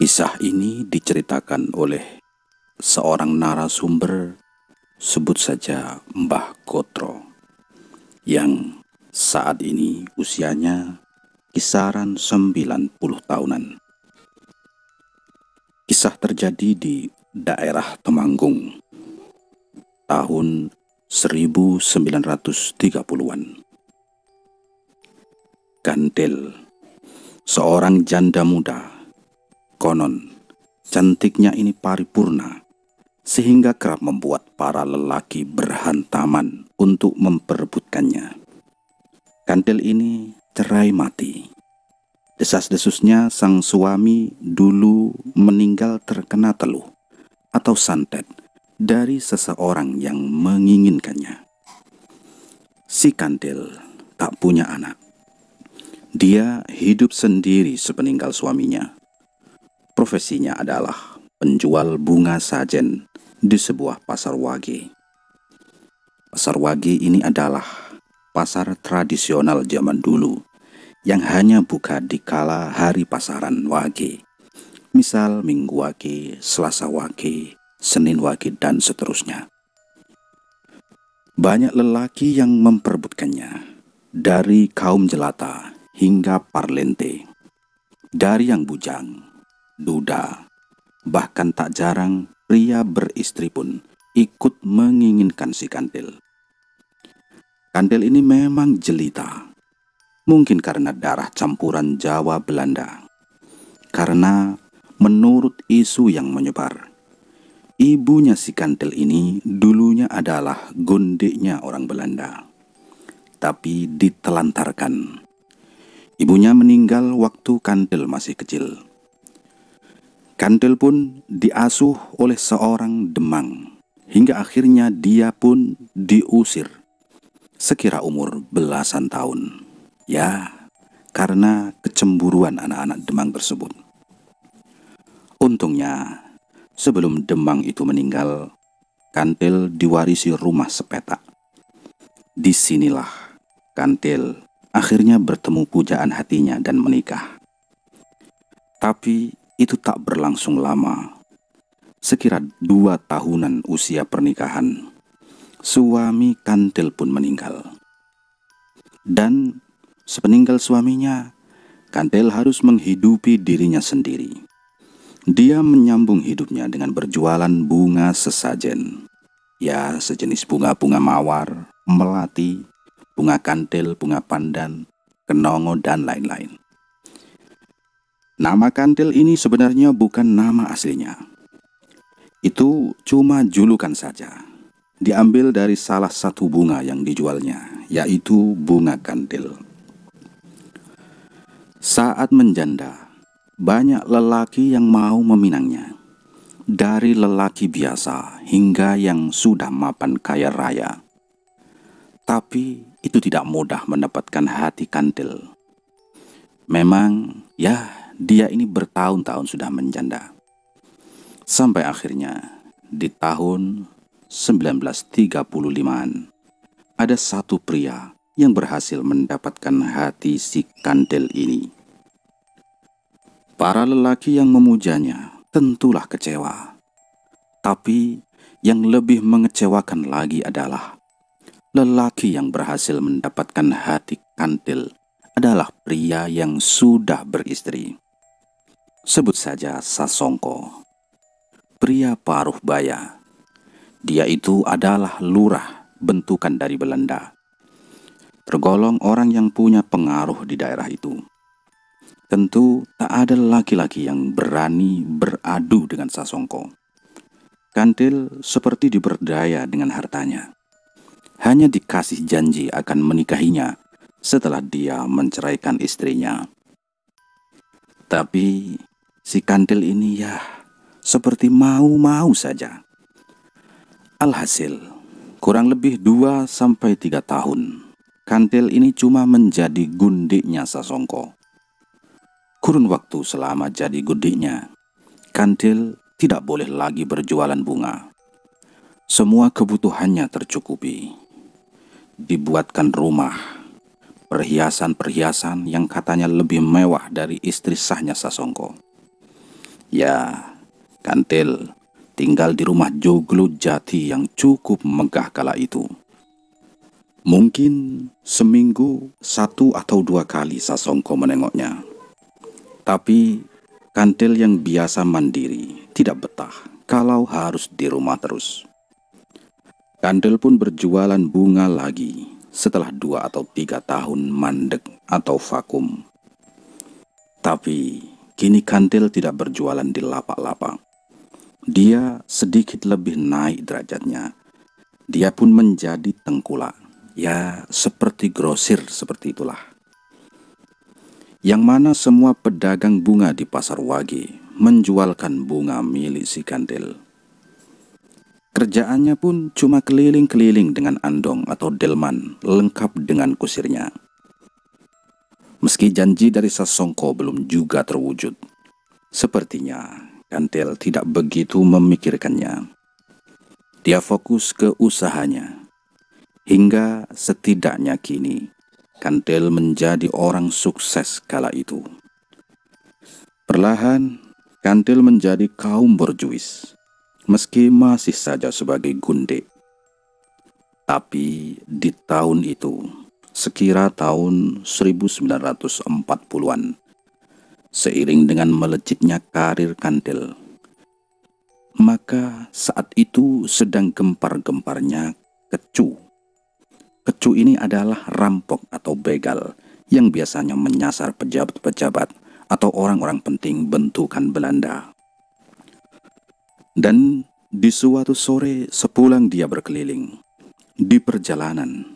Kisah ini diceritakan oleh seorang narasumber, sebut saja Mbah Kotro, yang saat ini usianya kisaran 90 tahunan. Kisah terjadi di daerah Temanggung tahun 1930-an. Kantil, seorang janda muda. Konon, cantiknya ini paripurna, sehingga kerap membuat para lelaki berhantaman untuk memperebutkannya. Kantil ini cerai mati. Desas-desusnya sang suami dulu meninggal terkena teluh atau santet dari seseorang yang menginginkannya. Si Kantil tak punya anak. Dia hidup sendiri sepeninggal suaminya. Profesinya adalah penjual bunga sajen di sebuah pasar wage. Pasar wage ini adalah pasar tradisional zaman dulu yang hanya buka di kala hari pasaran wage. Misal Minggu Wage, Selasa Wage, Senin Wage, dan seterusnya. Banyak lelaki yang memperebutkannya, dari kaum jelata hingga parlente, dari yang bujang, duda, bahkan tak jarang pria beristri pun ikut menginginkan si Kantil. Kantil ini memang jelita, mungkin karena darah campuran Jawa Belanda. Karena menurut isu yang menyebar, ibunya si Kantil ini dulunya adalah gondeknya orang Belanda, tapi ditelantarkan. Ibunya meninggal waktu Kantil masih kecil. Kantil pun diasuh oleh seorang Demang, hingga akhirnya dia pun diusir sekira umur belasan tahun. Ya, karena kecemburuan anak-anak Demang tersebut. Untungnya, sebelum Demang itu meninggal, Kantil diwarisi rumah sepetak. Disinilah Kantil akhirnya bertemu pujaan hatinya dan menikah. Tapi itu tak berlangsung lama. Sekira 2 tahunan usia pernikahan, suami Kantil pun meninggal. Dan sepeninggal suaminya, Kantil harus menghidupi dirinya sendiri. Dia menyambung hidupnya dengan berjualan bunga sesajen. Ya, sejenis bunga-bunga mawar, melati, bunga kantil, bunga pandan, kenongo, dan lain-lain. Nama Kantil ini sebenarnya bukan nama aslinya. Itu cuma julukan saja. Diambil dari salah satu bunga yang dijualnya, yaitu bunga kantil. Saat menjanda, banyak lelaki yang mau meminangnya. Dari lelaki biasa hingga yang sudah mapan kaya raya. Tapi itu tidak mudah mendapatkan hati Kantil. Memang, ya, dia ini bertahun-tahun sudah menjanda. Sampai akhirnya di tahun 1935-an ada satu pria yang berhasil mendapatkan hati si Kantil ini. Para lelaki yang memujanya tentulah kecewa. Tapi yang lebih mengecewakan lagi adalah lelaki yang berhasil mendapatkan hati Kantil adalah pria yang sudah beristri. Sebut saja Sasongko, pria paruh baya. Dia itu adalah lurah bentukan dari Belanda. Tergolong orang yang punya pengaruh di daerah itu. Tentu tak ada laki-laki yang berani beradu dengan Sasongko. Kantil seperti diberdaya dengan hartanya. Hanya dikasih janji akan menikahinya setelah dia menceraikan istrinya. Tapi si Kantil ini ya seperti mau-mau saja. Alhasil, kurang lebih 2-3 tahun, Kantil ini cuma menjadi gundiknya Sasongko. Kurun waktu selama jadi gundiknya, Kantil tidak boleh lagi berjualan bunga. Semua kebutuhannya tercukupi. Dibuatkan rumah, perhiasan-perhiasan yang katanya lebih mewah dari istri sahnya Sasongko. Ya, Kantil tinggal di rumah joglo jati yang cukup megah kala itu. Mungkin seminggu 1 atau 2 kali Sasongko menengoknya. Tapi Kantil yang biasa mandiri tidak betah kalau harus di rumah terus. Kantil pun berjualan bunga lagi setelah 2 atau 3 tahun mandek atau vakum. Tapi kini Kantil tidak berjualan di lapak-lapak. Dia sedikit lebih naik derajatnya. Dia pun menjadi tengkulak. Ya, seperti grosir seperti itulah. Yang mana semua pedagang bunga di Pasar Wage menjualkan bunga milik si Kantil. Kerjaannya pun cuma keliling-keliling dengan andong atau delman lengkap dengan kusirnya. Meski janji dari Sasongko belum juga terwujud, sepertinya Kantil tidak begitu memikirkannya. Dia fokus ke usahanya. Hingga setidaknya kini, Kantil menjadi orang sukses kala itu. Perlahan, Kantil menjadi kaum borjuis, meski masih saja sebagai gundik. Tapi di tahun itu, sekira tahun 1940-an, seiring dengan melejitnya karir Kantil, maka saat itu sedang gempar-gemparnya kecu. Kecu ini adalah rampok atau begal yang biasanya menyasar pejabat-pejabat atau orang-orang penting bentukan Belanda. Dan di suatu sore sepulang dia berkeliling, di perjalanan,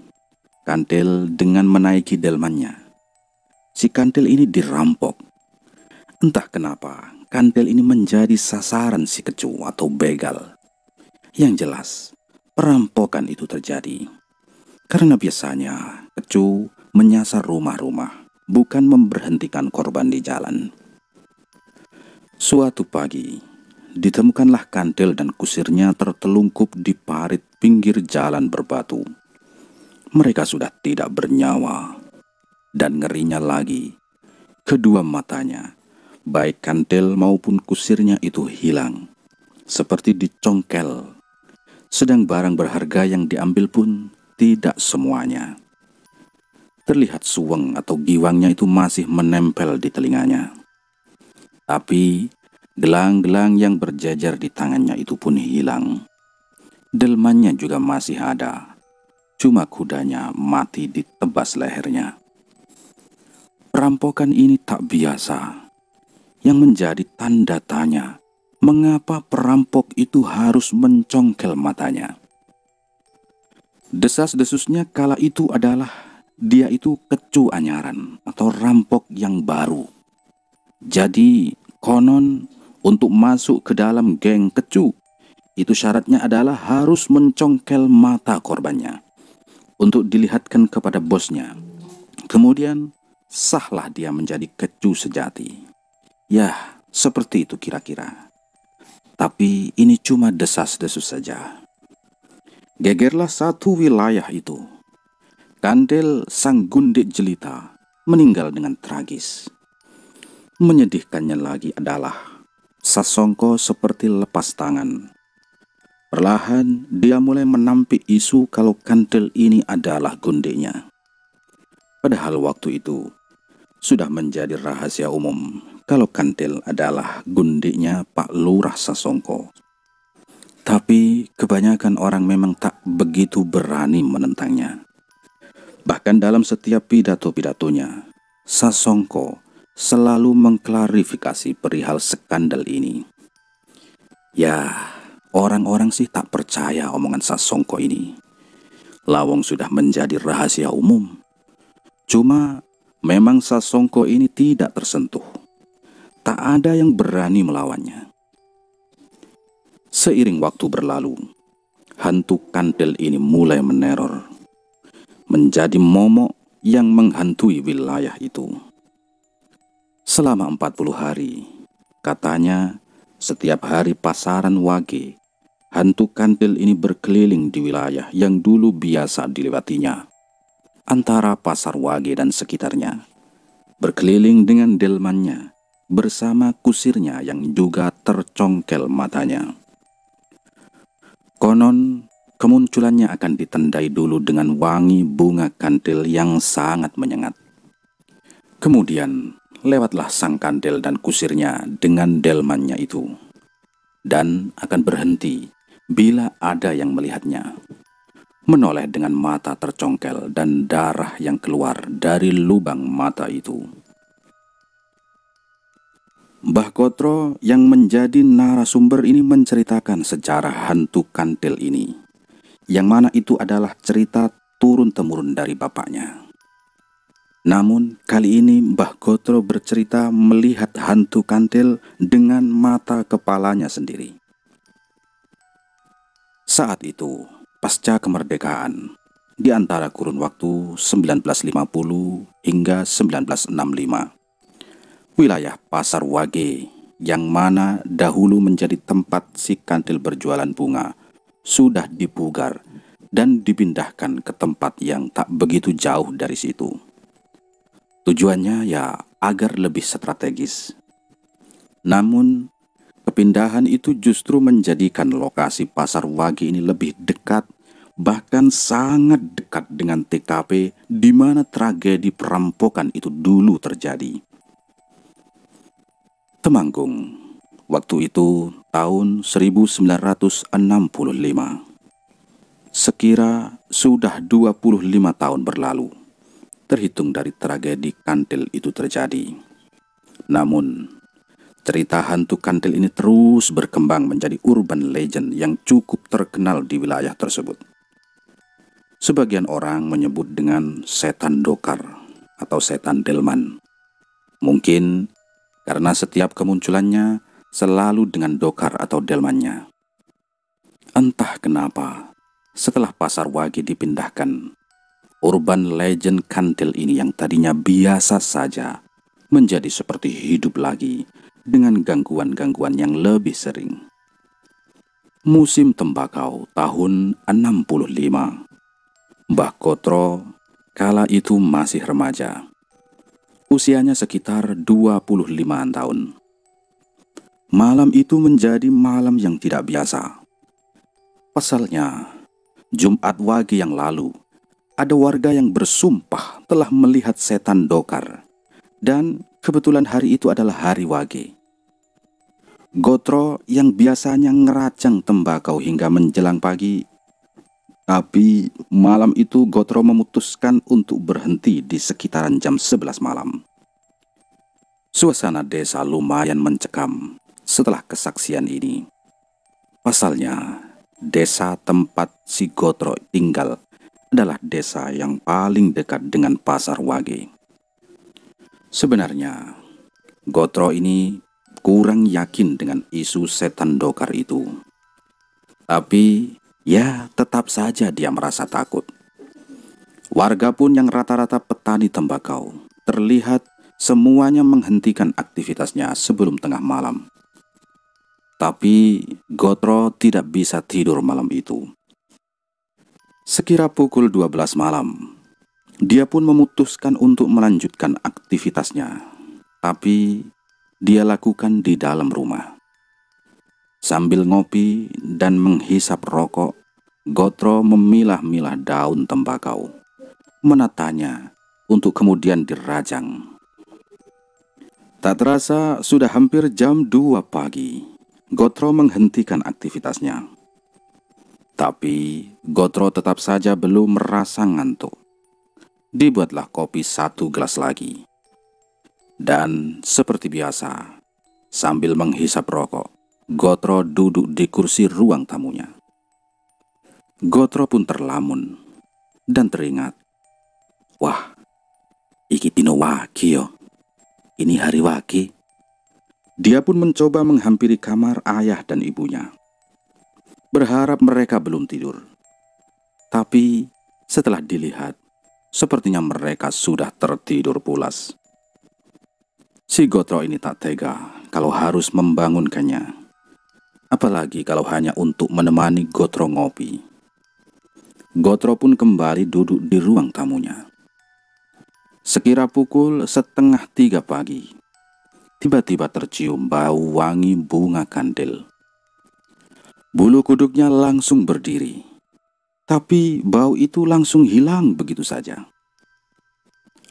Kantil dengan menaiki delmannya. Si Kantil ini dirampok. Entah kenapa, Kantil ini menjadi sasaran si kecu atau begal. Yang jelas, perampokan itu terjadi. Karena biasanya kecu menyasar rumah-rumah, bukan memberhentikan korban di jalan. Suatu pagi, ditemukanlah Kantil dan kusirnya tertelungkup di parit pinggir jalan berbatu. Mereka sudah tidak bernyawa. Dan ngerinya lagi, kedua matanya, baik Kantil maupun kusirnya itu hilang, seperti dicongkel. Sedang barang berharga yang diambil pun tidak semuanya. Terlihat suweng atau giwangnya itu masih menempel di telinganya. Tapi gelang-gelang yang berjajar di tangannya itu pun hilang. Delmannya juga masih ada. Cuma kudanya mati ditebas lehernya. Perampokan ini tak biasa. Yang menjadi tanda tanya, mengapa perampok itu harus mencongkel matanya? Desas-desusnya kala itu adalah dia itu kecu anyaran atau rampok yang baru. Jadi konon untuk masuk ke dalam geng kecu, itu syaratnya adalah harus mencongkel mata korbannya untuk dilihatkan kepada bosnya. Kemudian sahlah dia menjadi kecu sejati. Ya, seperti itu kira-kira. Tapi ini cuma desas-desus saja. Gegerlah satu wilayah itu. Kantil sang gundik jelita meninggal dengan tragis. Menyedihkannya lagi adalah Sasongko seperti lepas tangan. Perlahan dia mulai menampik isu kalau Kantil ini adalah gundiknya. Padahal waktu itu sudah menjadi rahasia umum kalau Kantil adalah gundiknya Pak Lurah Sasongko. Tapi kebanyakan orang memang tak begitu berani menentangnya. Bahkan dalam setiap pidato-pidatonya, Sasongko selalu mengklarifikasi perihal skandal ini. Ya, orang-orang sih tak percaya omongan Sasongko ini. Lawang sudah menjadi rahasia umum. Cuma memang Sasongko ini tidak tersentuh. Tak ada yang berani melawannya. Seiring waktu berlalu, hantu Kantil ini mulai meneror. Menjadi momok yang menghantui wilayah itu. Selama 40 hari, katanya setiap hari pasaran Wage, hantu Kantil ini berkeliling di wilayah yang dulu biasa dilewatinya. Antara Pasar Wage dan sekitarnya. Berkeliling dengan delmannya bersama kusirnya yang juga tercongkel matanya. Konon, kemunculannya akan ditandai dulu dengan wangi bunga kandil yang sangat menyengat. Kemudian, lewatlah sang kandil dan kusirnya dengan delmannya itu, dan akan berhenti bila ada yang melihatnya, menoleh dengan mata tercongkel dan darah yang keluar dari lubang mata itu. Mbah Kotro yang menjadi narasumber ini menceritakan sejarah hantu kandil ini, yang mana itu adalah cerita turun-temurun dari bapaknya. Namun kali ini Mbah Kotro bercerita melihat hantu kandil dengan mata kepalanya sendiri. Saat itu, pasca kemerdekaan, di antara kurun waktu 1950 hingga 1965, wilayah Pasar Wage yang mana dahulu menjadi tempat si kandil berjualan bunga sudah dipugar dan dipindahkan ke tempat yang tak begitu jauh dari situ. Tujuannya ya agar lebih strategis. Namun, kepindahan itu justru menjadikan lokasi Pasar Wage ini lebih dekat, bahkan sangat dekat dengan TKP di mana tragedi perampokan itu dulu terjadi. Temanggung, waktu itu tahun 1965. Sekira sudah 25 tahun berlalu, terhitung dari tragedi kandil itu terjadi. Namun, cerita hantu kandil ini terus berkembang menjadi urban legend yang cukup terkenal di wilayah tersebut. Sebagian orang menyebut dengan setan dokar atau setan delman. Mungkin karena setiap kemunculannya selalu dengan dokar atau delmannya. Entah kenapa, setelah Pasar Wage dipindahkan, urban legend kandil ini yang tadinya biasa saja menjadi seperti hidup lagi dengan gangguan-gangguan yang lebih sering. Musim tembakau tahun 65. Mbah Kotro kala itu masih remaja. Usianya sekitar 25-an tahun. Malam itu menjadi malam yang tidak biasa. Pasalnya, Jumat Wage yang lalu, ada warga yang bersumpah telah melihat setan dokar. Dan kebetulan hari itu adalah hari Wage. Gotro yang biasanya ngeracang tembakau hingga menjelang pagi, tapi malam itu Gotro memutuskan untuk berhenti di sekitaran jam 11 malam. Suasana desa lumayan mencekam setelah kesaksian ini. Pasalnya, desa tempat si Gotro tinggal adalah desa yang paling dekat dengan Pasar Wage. Sebenarnya, Gotro ini kurang yakin dengan isu setan dokar itu. Tapi, ya tetap saja dia merasa takut. Warga pun yang rata-rata petani tembakau, terlihat semuanya menghentikan aktivitasnya sebelum tengah malam. Tapi, Gotro tidak bisa tidur malam itu. Sekira pukul 12 malam, dia pun memutuskan untuk melanjutkan aktivitasnya. Tapi, dia lakukan di dalam rumah. Sambil ngopi dan menghisap rokok, Gotro memilah-milah daun tembakau, menatanya untuk kemudian dirajang. Tak terasa sudah hampir jam 2 pagi, Gotro menghentikan aktivitasnya. Tapi Gotro tetap saja belum merasa ngantuk. Dibuatlah kopi 1 gelas lagi. Dan seperti biasa, sambil menghisap rokok, Gotro duduk di kursi ruang tamunya. Gotro pun terlamun dan teringat, wah, iki dino Wage yo. Ini hari Wage. Dia pun mencoba menghampiri kamar ayah dan ibunya, berharap mereka belum tidur. Tapi setelah dilihat, sepertinya mereka sudah tertidur pulas. Si Gotro ini tak tega kalau harus membangunkannya. Apalagi kalau hanya untuk menemani Gotro ngopi. Gotro pun kembali duduk di ruang tamunya. Sekira pukul 2:30 pagi, tiba-tiba tercium bau wangi bunga kandil. Bulu kuduknya langsung berdiri, tapi bau itu langsung hilang begitu saja.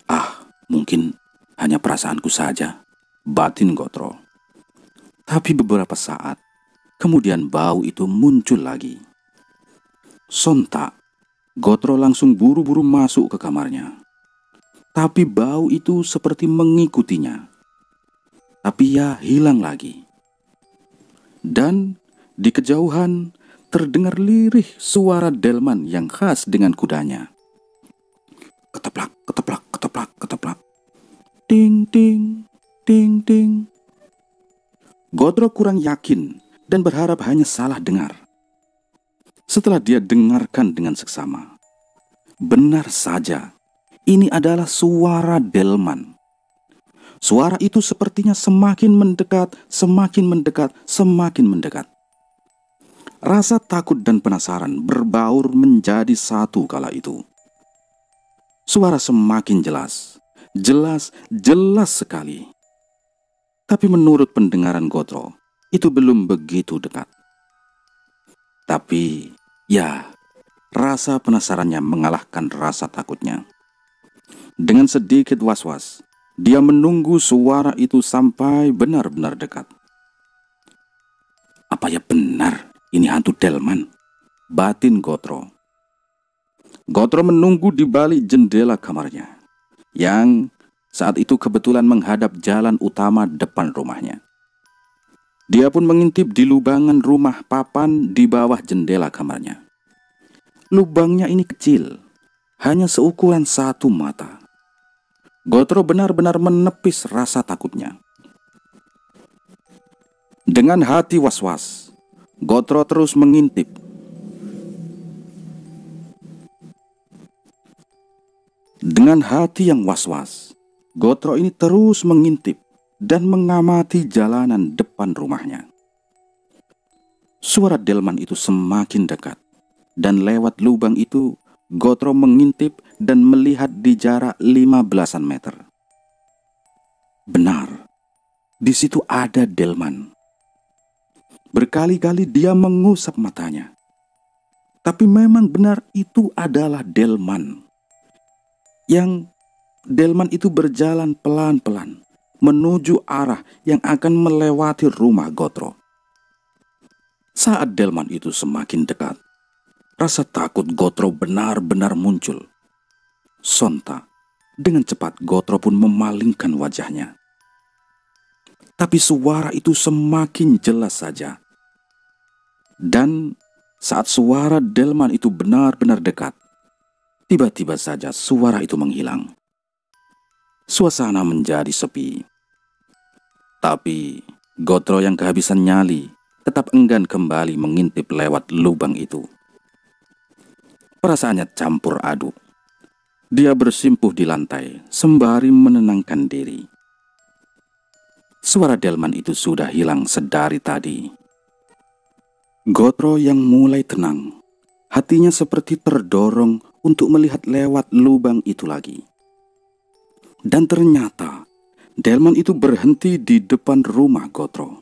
Ah, mungkin hanya perasaanku saja, batin Gotro. Tapi beberapa saat kemudian bau itu muncul lagi. Sontak, Gotro langsung buru-buru masuk ke kamarnya. Tapi bau itu seperti mengikutinya. Tapi ya hilang lagi. Dan di kejauhan terdengar lirih suara delman yang khas dengan kudanya. Keteplak, keteplak, keteplak, keteplak. Ting, ting, ting, ting. Gotro kurang yakin dan berharap hanya salah dengar. Setelah dia dengarkan dengan seksama, benar saja, ini adalah suara delman. Suara itu sepertinya semakin mendekat, semakin mendekat, semakin mendekat. Rasa takut dan penasaran berbaur menjadi satu kala itu. Suara semakin jelas, jelas sekali. Tapi menurut pendengaran Gotro, itu belum begitu dekat. Tapi, ya, rasa penasarannya mengalahkan rasa takutnya. Dengan sedikit was-was, dia menunggu suara itu sampai benar-benar dekat. Apa ya benar ini hantu delman? Batin Gotro. Gotro menunggu di balik jendela kamarnya, yang saat itu kebetulan menghadap jalan utama depan rumahnya. Dia pun mengintip di lubangan rumah papan di bawah jendela kamarnya. Lubangnya ini kecil, hanya seukuran satu mata. Gotro benar-benar menepis rasa takutnya. Dengan hati was-was, Gotro terus mengintip. Dengan hati yang was-was, Gotro ini terus mengintip dan mengamati jalanan depan rumahnya. Suara delman itu semakin dekat, dan lewat lubang itu Gotro mengintip dan melihat di jarak 15-an meter. Benar, di situ ada delman. Berkali-kali dia mengusap matanya. Tapi memang benar itu adalah delman. Yang delman itu berjalan pelan-pelan menuju arah yang akan melewati rumah Gotro. Saat delman itu semakin dekat, rasa takut Gotro benar-benar muncul. Sontak, dengan cepat Gotro pun memalingkan wajahnya. Tapi suara itu semakin jelas saja. Dan saat suara delman itu benar-benar dekat, tiba-tiba saja suara itu menghilang. Suasana menjadi sepi. Tapi Gotro yang kehabisan nyali tetap enggan kembali mengintip lewat lubang itu. Perasaannya campur aduk. Dia bersimpuh di lantai sembari menenangkan diri. Suara delman itu sudah hilang sedari tadi. Gotro yang mulai tenang, hatinya seperti terdorong untuk melihat lewat lubang itu lagi. Dan ternyata delman itu berhenti di depan rumah Gotro.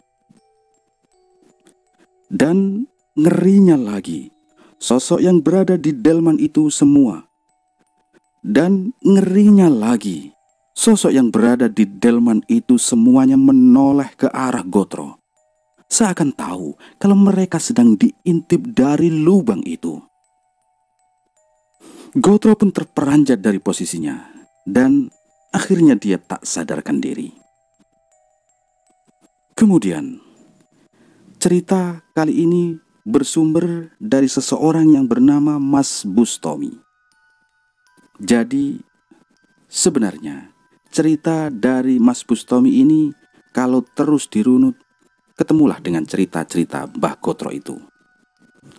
Dan ngerinya lagi, sosok yang berada di delman itu semua. Dan ngerinya lagi, sosok yang berada di delman itu semuanya menoleh ke arah Gotro. Seakan tahu kalau mereka sedang diintip dari lubang itu. Gotro pun terperanjat dari posisinya dan akhirnya dia tak sadarkan diri. Kemudian, cerita kali ini bersumber dari seseorang yang bernama Mas Bustomi. Jadi, sebenarnya cerita dari Mas Bustomi ini kalau terus dirunut, ketemulah dengan cerita-cerita Mbah Gotro itu.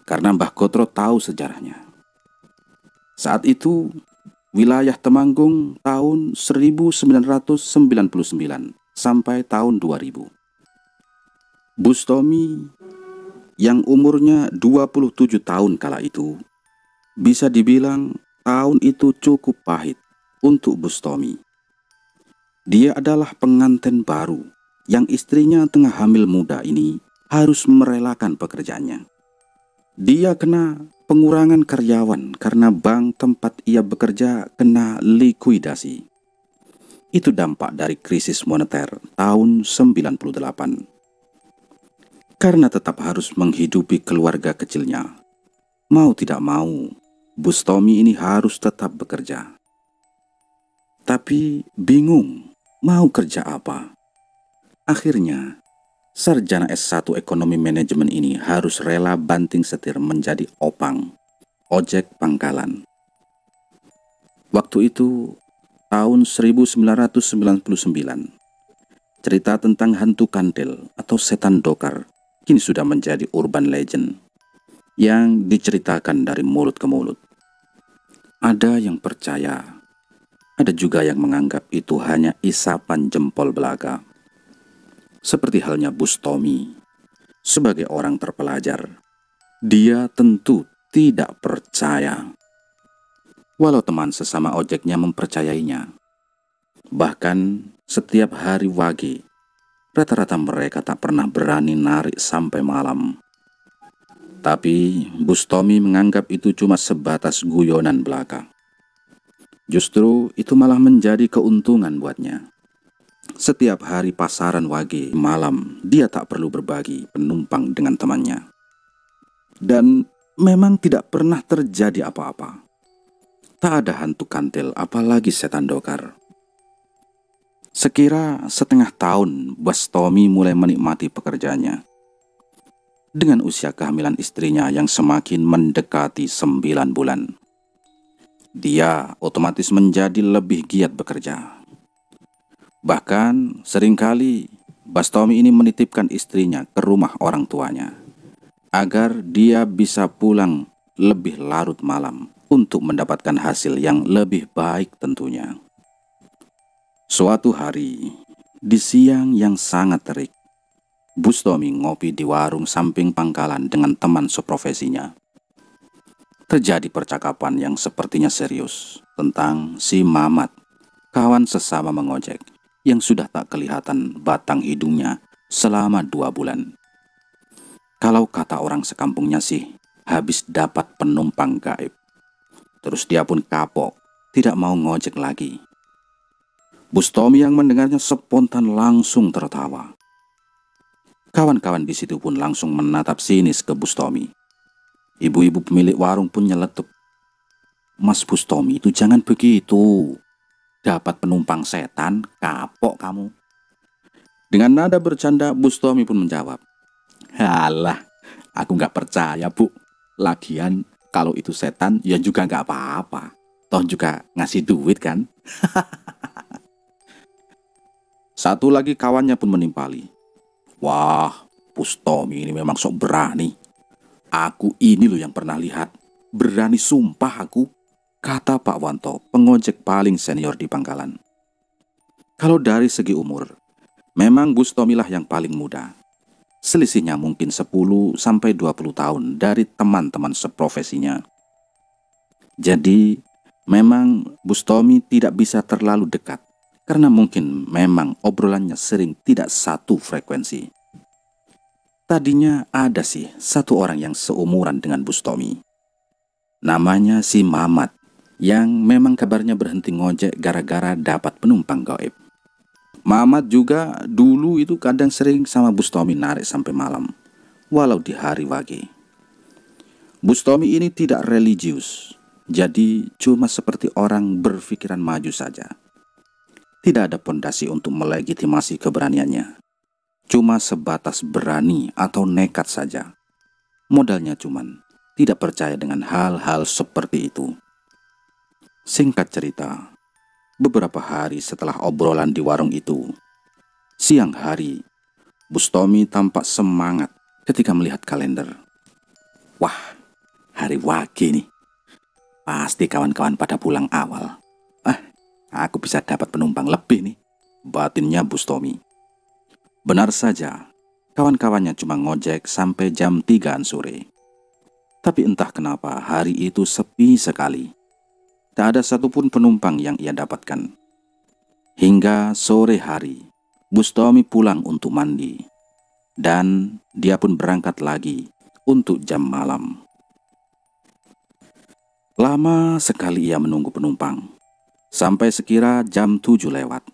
Karena Mbah Gotro tahu sejarahnya. Saat itu, wilayah Temanggung tahun 1999 sampai tahun 2000. Bustomi yang umurnya 27 tahun kala itu, bisa dibilang tahun itu cukup pahit untuk Bustomi. Dia adalah pengantin baru yang istrinya tengah hamil muda ini harus merelakan pekerjaannya. Dia kena pengurangan karyawan karena bank tempat ia bekerja kena likuidasi. Itu dampak dari krisis moneter tahun 98. Karena tetap harus menghidupi keluarga kecilnya, mau tidak mau, Bustomi ini harus tetap bekerja. Tapi bingung mau kerja apa. Akhirnya, sarjana S1 Ekonomi Manajemen ini harus rela banting setir menjadi opang, ojek pangkalan. Waktu itu, tahun 1999, cerita tentang hantu kandel atau setan dokar kini sudah menjadi urban legend yang diceritakan dari mulut ke mulut. Ada yang percaya, ada juga yang menganggap itu hanya isapan jempol belaka. Seperti halnya Bustomi, sebagai orang terpelajar, dia tentu tidak percaya. Walau teman sesama ojeknya mempercayainya. Bahkan setiap hari wage, rata-rata mereka tak pernah berani narik sampai malam. Tapi Bustomi menganggap itu cuma sebatas guyonan belaka. Justru itu malah menjadi keuntungan buatnya. Setiap hari pasaran wage malam, dia tak perlu berbagi penumpang dengan temannya. Dan memang tidak pernah terjadi apa-apa. Tak ada hantu kantil apalagi setan dokar. Sekira setengah tahun, Bustomi mulai menikmati pekerjaannya. Dengan usia kehamilan istrinya yang semakin mendekati 9 bulan, dia otomatis menjadi lebih giat bekerja. Bahkan seringkali Bustomi ini menitipkan istrinya ke rumah orang tuanya, agar dia bisa pulang lebih larut malam untuk mendapatkan hasil yang lebih baik tentunya. Suatu hari, di siang yang sangat terik, Bustomi ngopi di warung samping pangkalan dengan teman seprofesinya. Terjadi percakapan yang sepertinya serius tentang si Mamat, kawan sesama mengojek yang sudah tak kelihatan batang hidungnya selama 2 bulan. Kalau kata orang sekampungnya sih, habis dapat penumpang gaib. Terus dia pun kapok, tidak mau ngojek lagi. Bustomi yang mendengarnya spontan langsung tertawa. Kawan-kawan di situ pun langsung menatap sinis ke Bustomi. Ibu-ibu pemilik warung pun nyeletuk. Mas Bustomi itu jangan begitu. Dapat penumpang setan, kapok kamu. Dengan nada bercanda, Bustomi pun menjawab. Halah, aku gak percaya bu. Lagian kalau itu setan ya juga gak apa-apa. Toh juga ngasih duit kan. Satu lagi kawannya pun menimpali. Wah, Bustomi ini memang sok berani. Aku ini loh yang pernah lihat. Berani sumpah aku, kata Pak Wanto, pengojek paling senior di pangkalan. Kalau dari segi umur, memang Bustomi lah yang paling muda. Selisihnya mungkin 10-20 tahun dari teman-teman seprofesinya. Jadi, memang Bustomi tidak bisa terlalu dekat. Karena mungkin memang obrolannya sering tidak satu frekuensi. Tadinya ada sih satu orang yang seumuran dengan Bustomi. Namanya si Mamat, yang memang kabarnya berhenti ngojek gara-gara dapat penumpang gaib. Mamat juga dulu itu kadang sering sama Bustomi narik sampai malam, walau di hari wage. Bustomi ini tidak religius, jadi cuma seperti orang berpikiran maju saja. Tidak ada pondasi untuk melegitimasi keberaniannya. Cuma sebatas berani atau nekat saja. Modalnya cuman tidak percaya dengan hal-hal seperti itu. Singkat cerita, beberapa hari setelah obrolan di warung itu, siang hari, Bustomi tampak semangat ketika melihat kalender. Wah, hari wage nih. Pasti kawan-kawan pada pulang awal. Aku bisa dapat penumpang lebih nih, batinnya Bustomi. Benar saja, kawan-kawannya cuma ngojek sampai jam 3-an sore. Tapi entah kenapa hari itu sepi sekali. Tak ada satupun penumpang yang ia dapatkan. Hingga sore hari, Bustomi pulang untuk mandi, dan dia pun berangkat lagi untuk jam malam. Lama sekali ia menunggu penumpang, sampai sekira jam 7 lewat.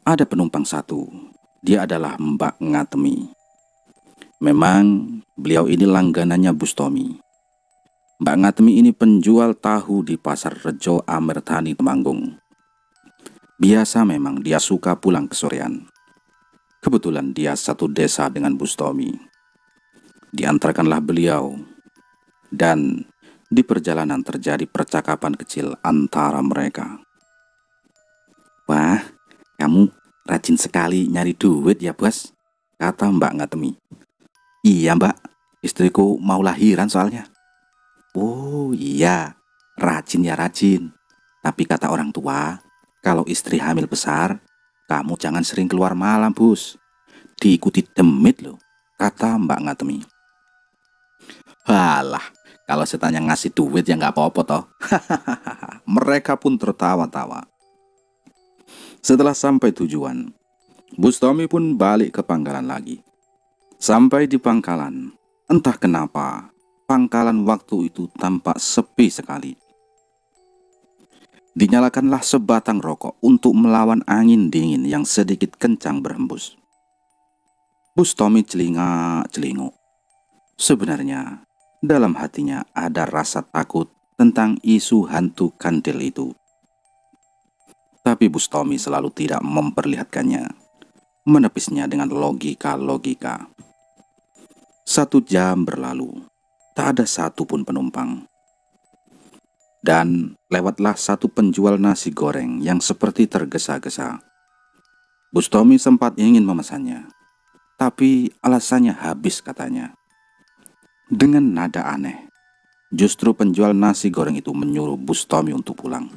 Ada penumpang satu, dia adalah Mbak Ngatemi. Memang beliau ini langganannya Bustomi. Mbak Ngatemi ini penjual tahu di Pasar Rejo Amertani, Temanggung. Biasa memang dia suka pulang ke sorean. Kebetulan dia satu desa dengan Bustomi. Diantarkanlah beliau, dan di perjalanan terjadi percakapan kecil antara mereka. "Wah, kamu rajin sekali nyari duit ya, Bos," kata Mbak Ngatemi. "Iya, Mbak, istriku mau lahiran soalnya." "Oh iya, rajin ya rajin. Tapi kata orang tua, kalau istri hamil besar, kamu jangan sering keluar malam, Bos. Diikuti demit loh," kata Mbak Ngatemi. "Halah, kalau setannya ngasih duit ya nggak apa-apa toh." Mereka pun tertawa-tawa. Setelah sampai tujuan, Bustomi pun balik ke pangkalan lagi. Sampai di pangkalan, entah kenapa pangkalan waktu itu tampak sepi sekali. Dinyalakanlah sebatang rokok untuk melawan angin dingin yang sedikit kencang berhembus. Bustomi celingak-celinguk. Sebenarnya dalam hatinya ada rasa takut tentang isu hantu kandil itu. Tapi Bustomi selalu tidak memperlihatkannya, menepisnya dengan logika-logika. 1 jam berlalu, tak ada satupun penumpang. Dan lewatlah satu penjual nasi goreng yang seperti tergesa-gesa. Bustomi sempat ingin memesannya, tapi alasannya habis katanya. Dengan nada aneh, justru penjual nasi goreng itu menyuruh Bustomi untuk pulang.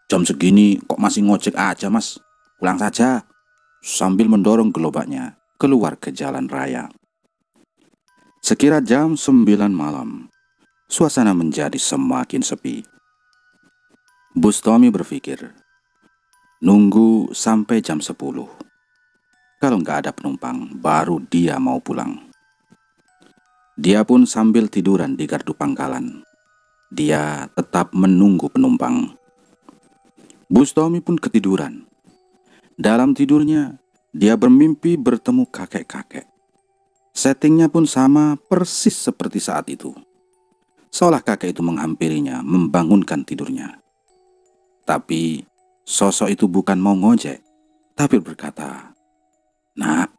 "Jam segini kok masih ngojek aja, Mas? Pulang saja," sambil mendorong gerobaknya keluar ke jalan raya. Sekira jam 9 malam, suasana menjadi semakin sepi. Bustomi berpikir, nunggu sampai jam 10. Kalau nggak ada penumpang, baru dia mau pulang. Dia pun sambil tiduran di gardu pangkalan. Dia tetap menunggu penumpang. Bustomi pun ketiduran. Dalam tidurnya, dia bermimpi bertemu kakek-kakek. Settingnya pun sama persis seperti saat itu. Seolah kakek itu menghampirinya, membangunkan tidurnya. Tapi sosok itu bukan mau ngojek, tapi berkata, "Nak,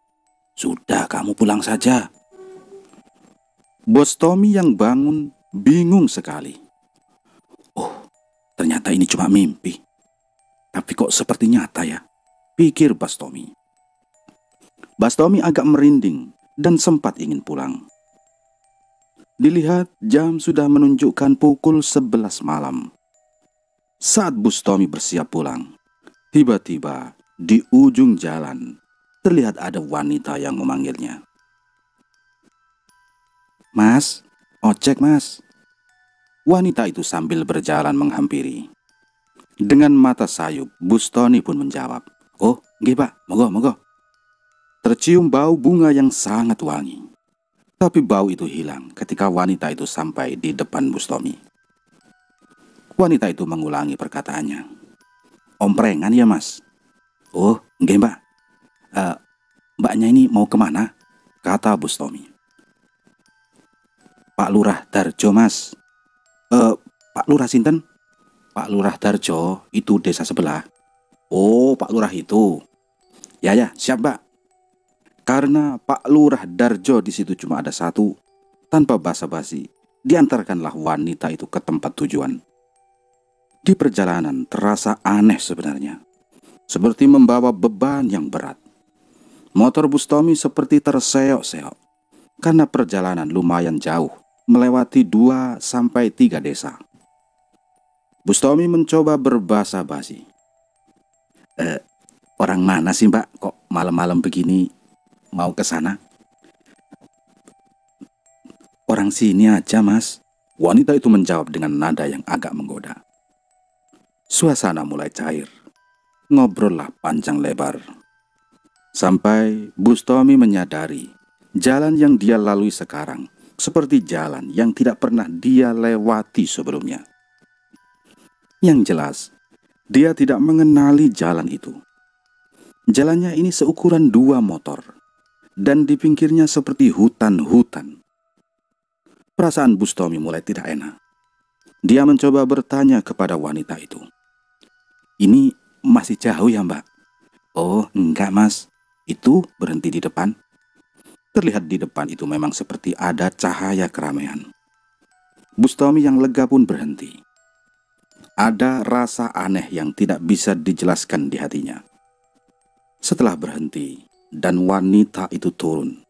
sudah kamu pulang saja." Bustomi yang bangun bingung sekali. "Oh, ternyata ini cuma mimpi. Tapi kok seperti nyata ya?" pikir Bustomi. Bustomi agak merinding dan sempat ingin pulang. Dilihat jam sudah menunjukkan pukul 11 malam. Saat Bustomi bersiap pulang, tiba-tiba di ujung jalan terlihat ada wanita yang memanggilnya. "Mas, ojek Mas." Wanita itu sambil berjalan menghampiri. Dengan mata sayup, Bustomi pun menjawab, "Oh, nggih Pak, moga-moga." Tercium bau bunga yang sangat wangi. Tapi bau itu hilang ketika wanita itu sampai di depan Bustomi. Wanita itu mengulangi perkataannya. "Omprengan ya Mas?" "Oh, nggih Mbak. Mbaknya ini mau kemana?" kata Bustomi. "Pak Lurah Darjo Mas." "Pak Lurah sinten?" "Pak Lurah Darjo itu desa sebelah." "Oh, Pak Lurah itu. Ya, siap Mbak." Karena Pak Lurah Darjo di situ cuma ada satu, tanpa basa-basi, diantarkanlah wanita itu ke tempat tujuan. Di perjalanan terasa aneh sebenarnya, seperti membawa beban yang berat. Motor Bustomi seperti terseok-seok, karena perjalanan lumayan jauh, melewati 2-3 desa. Bustomi mencoba berbasa-basi. Orang mana sih Mbak, kok malam-malam begini mau ke sana?" "Orang sini aja Mas," wanita itu menjawab dengan nada yang agak menggoda. Suasana mulai cair. Ngobrollah panjang lebar. Sampai Bustomi menyadari jalan yang dia lalui sekarang seperti jalan yang tidak pernah dia lewati sebelumnya. Yang jelas, dia tidak mengenali jalan itu. Jalannya ini seukuran 2 motor, dan di pinggirnya seperti hutan-hutan. Perasaan Bustomi mulai tidak enak. Dia mencoba bertanya kepada wanita itu. "Ini masih jauh ya, Mbak?" "Oh, enggak, Mas. Itu berhenti di depan." Terlihat di depan itu memang seperti ada cahaya keramaian. Bustomi yang lega pun berhenti. Ada rasa aneh yang tidak bisa dijelaskan di hatinya. Setelah berhenti dan wanita itu turun,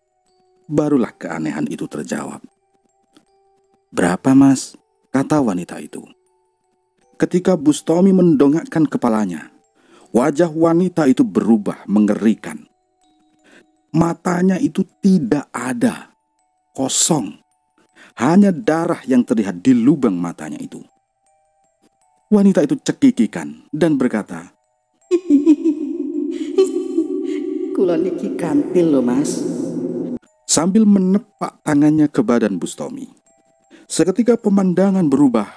barulah keanehan itu terjawab. "Berapa, Mas?" kata wanita itu. Ketika Bustomi mendongakkan kepalanya, wajah wanita itu berubah mengerikan. Matanya itu tidak ada, kosong. Hanya darah yang terlihat di lubang matanya itu. Wanita itu cekikikan dan berkata, "Kula niki kantil loh, Mas," sambil menepak tangannya ke badan Bustomi. Seketika pemandangan berubah.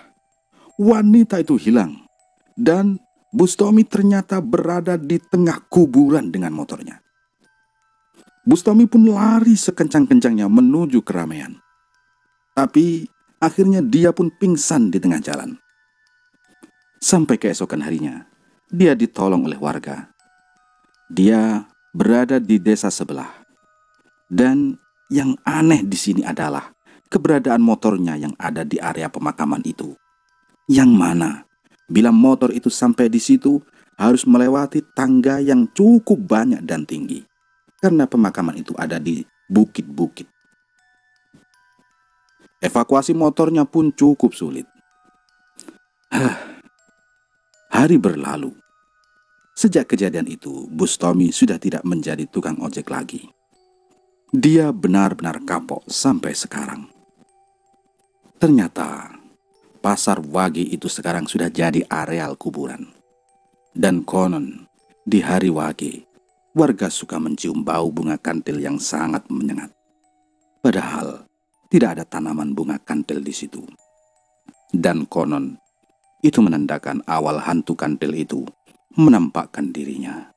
Wanita itu hilang dan Bustomi ternyata berada di tengah kuburan dengan motornya. Bustomi pun lari sekencang-kencangnya menuju keramaian. Tapi akhirnya dia pun pingsan di tengah jalan. Sampai keesokan harinya, dia ditolong oleh warga. Dia berada di desa sebelah. Dan yang aneh di sini adalah keberadaan motornya yang ada di area pemakaman itu. Yang mana bila motor itu sampai di situ harus melewati tangga yang cukup banyak dan tinggi. Karena pemakaman itu ada di bukit-bukit. Evakuasi motornya pun cukup sulit. Hari berlalu. Sejak kejadian itu, Bustomi sudah tidak menjadi tukang ojek lagi. Dia benar-benar kapok sampai sekarang. Ternyata pasar Wage itu sekarang sudah jadi areal kuburan. Dan konon, di hari Wage, warga suka mencium bau bunga kantil yang sangat menyengat. Padahal tidak ada tanaman bunga kantil di situ. Dan konon, itu menandakan awal hantu kantil itu menampakkan dirinya.